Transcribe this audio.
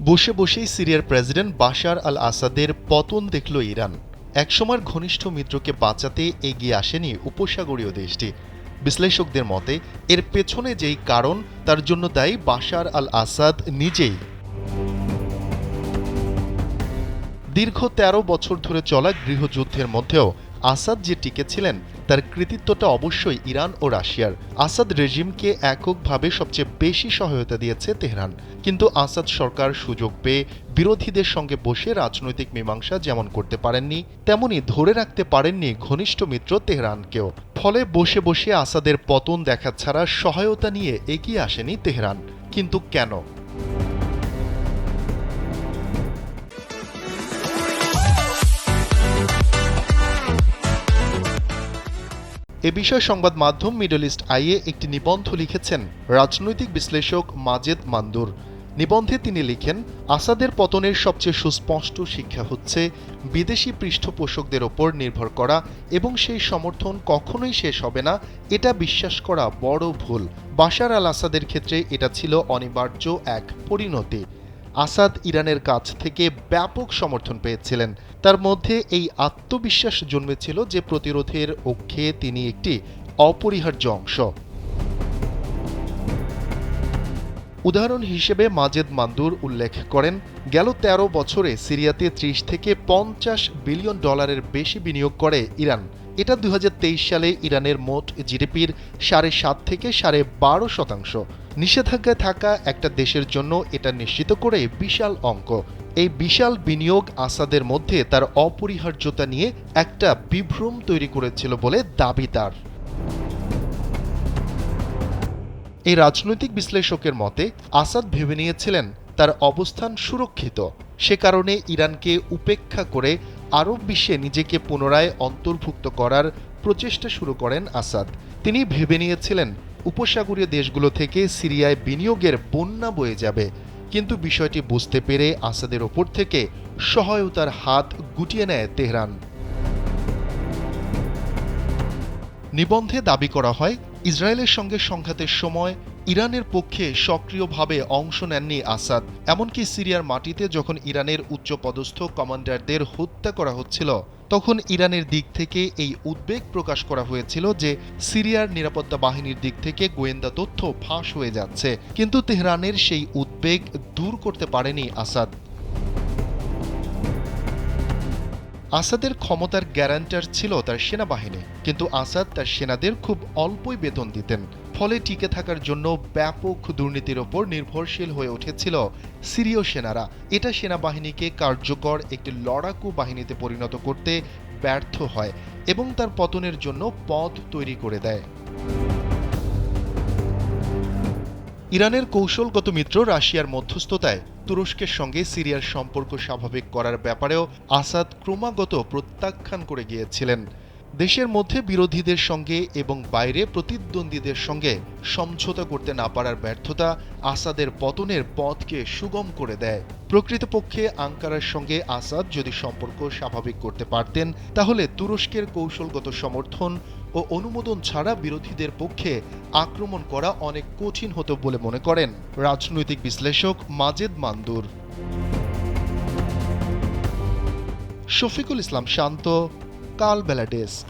বসে বসেই সিরিয়ার প্রেসিডেন্ট বাশার আল আসাদের পতন দেখল ইরান। একসময়ের ঘনিষ্ঠ মিত্রকে বাঁচাতে এগিয়ে আসেনি উপসাগরীয় দেশটি। বিশ্লেষকদের মতে এর পেছনে যেই কারণ, তার জন্য দায়ী বাশার আল আসাদ নিজেই। দীর্ঘ ১৩ বছর ধরে চলা গৃহযুদ্ধের মধ্যেও আসাদ যে টিকেছিলেন, তার কৃতিত্বটা অবশ্যই ইরান ও রাশিয়ার। আসাদ রেজিমকে এককভাবে সবচেয়ে বেশি সহায়তা দিয়েছে তেহরান, কিন্তু আসাদ সরকার সুযোগ পেয়ে বিরোধীদের সঙ্গে বসে রাজনৈতিক মীমাংসা যেমন করতে পারেননি, তেমনি ধরে রাখতে পারেননি ঘনিষ্ঠ মিত্র তেহরানকেও। ফলে বসে বসে আসাদের পতন দেখা ছাড়া সহায়তা নিয়ে এগিয়ে আসেনি তেহরান। কিন্তু কেন? এ বিষয়ে সংবাদ মাধ্যম মিডল ইস্ট আইয়ে একটি নিবন্ধ লিখেছেন রাজনৈতিক বিশ্লেষক মাজেদ মান্দুর। নিবন্ধে তিনি লিখেন, আসাদের পতনের সবচেয়ে সুস্পষ্ট শিক্ষা হচ্ছে বিদেশি পৃষ্ঠপোষকদের ওপর নির্ভর করা এবং সেই সমর্থন কখনোই শেষ হবে না, এটা বিশ্বাস করা বড় ভুল। বাশার আল আসাদের ক্ষেত্রে এটা ছিল অনিবার্য এক পরিণতি। আসাদ ইরানের কাছ থেকে ব্যাপক সমর্থন পেয়েছিলেন। তার মধ্যে এই আত্মবিশ্বাস জন্মেছিল যে প্রতিরোধের অক্ষে তিনি একটি অপরিহার্য অংশ। উদাহরণ হিসেবে মাজেদ মান্দুর উল্লেখ করেন, গেল ১৩ বছরে সিরিয়াতে ৩০ থেকে ৫০ বিলিয়ন ডলারের বেশি বিনিয়োগ করে ইরান। এটা ২০২৩ সালে ইরানের মোট জিডিপির ৭.৫ থেকে ১২.৫%। নিষেধাজ্ঞায় থাকা একটা দেশের জন্য এটা নিশ্চিত করে বিশাল অঙ্ক। এই বিশাল বিনিয়োগ আসাদের মধ্যে তার অপরিহার্যতা নিয়ে একটা বিভ্রম তৈরি করেছিল বলে দাবি তার। এই রাজনৈতিক বিশ্লেষকের মতে আসাদ ভেবে নিয়েছিলেন তার অবস্থান সুরক্ষিত। সে কারণে ইরানকে উপেক্ষা করে আরব বিশ্বে নিজেকে পুনরায় অন্তর্ভুক্ত করার প্রচেষ্টা শুরু করেন আসাদ। তিনি ভেবে নিয়েছিলেন উপসাগরীয় দেশগুলো থেকে সিরিয়ায় বিনিয়োগের বন্যা বয়ে যাবে, কিন্তু বিষয়টি বুঝতে পেরে আসাদের ওপর থেকে সহায়তার হাত গুটিয়ে নেয় তেহরান। নিবন্ধে দাবি করা হয়, ইসরায়েলের সঙ্গে সংঘাতের সময় ইরানের পক্ষে সক্রিয়ভাবে অংশ নেননি আসাদ। এমনকি সিরিয়ার মাটিতে যখন ইরানের উচ্চপদস্থ কমান্ডারদের হত্যা করা হচ্ছিল, তখন ইরানের দিক থেকে এই উদ্বেগ প্রকাশ করা হয়েছিল যে সিরিয়ার নিরাপত্তা বাহিনীর দিক থেকে গোয়েন্দা তথ্য ফাঁস হয়ে যাচ্ছে। কিন্তু তেহরানের সেই উদ্বেগ দূর করতে পারেনি আসাদ। আসাদের ক্ষমতার গ্যারান্টার ছিল তার সেনাবাহিনী, কিন্তু আসাদ তার সেনাদের খুব অল্পই বেতন দিতেন। ফলে টিকে থাকার জন্য ব্যাপক দুর্নীতির ওপর নির্ভরশীল হয়ে উঠেছিল সিরীয় সেনারা। এটা সেনাবাহিনীকে কার্যকর একটি লড়াকু বাহিনীতে পরিণত করতে ব্যর্থ হয় এবং তার পতনের জন্য পথ তৈরি করে দেয়। ইরানের কৌশলগত মিত্র রাশিয়ার মধ্যস্থতায় তুরস্কের সঙ্গে সিরিয়ার সম্পর্ক স্বাভাবিক করার ব্যাপারেও আসাদ ক্রমাগত প্রত্যাখ্যান করে গিয়েছিলেন। দেশের মধ্যে বিরোধীদের সঙ্গে এবং বাইরে প্রতিদ্বন্দ্বীদের সঙ্গে সমঝোতা করতে না পারার ব্যর্থতা আসাদের পতনের পথকে সুগম করে দেয়। প্রকৃতপক্ষে আঙ্কারার সঙ্গে আসাদ যদি সম্পর্ক স্বাভাবিক করতে পারতেন, তাহলে তুরস্কের কৌশলগত সমর্থন ও অনুমোদন ছাড়া বিরোধীদের পক্ষে আক্রমণ করা অনেক কঠিন হতো বলে মনে করেন রাজনৈতিক বিশ্লেষক মাজেদ মান্দুর। শফিকুল ইসলাম শান্ত, কালবেলা ডেস্ক।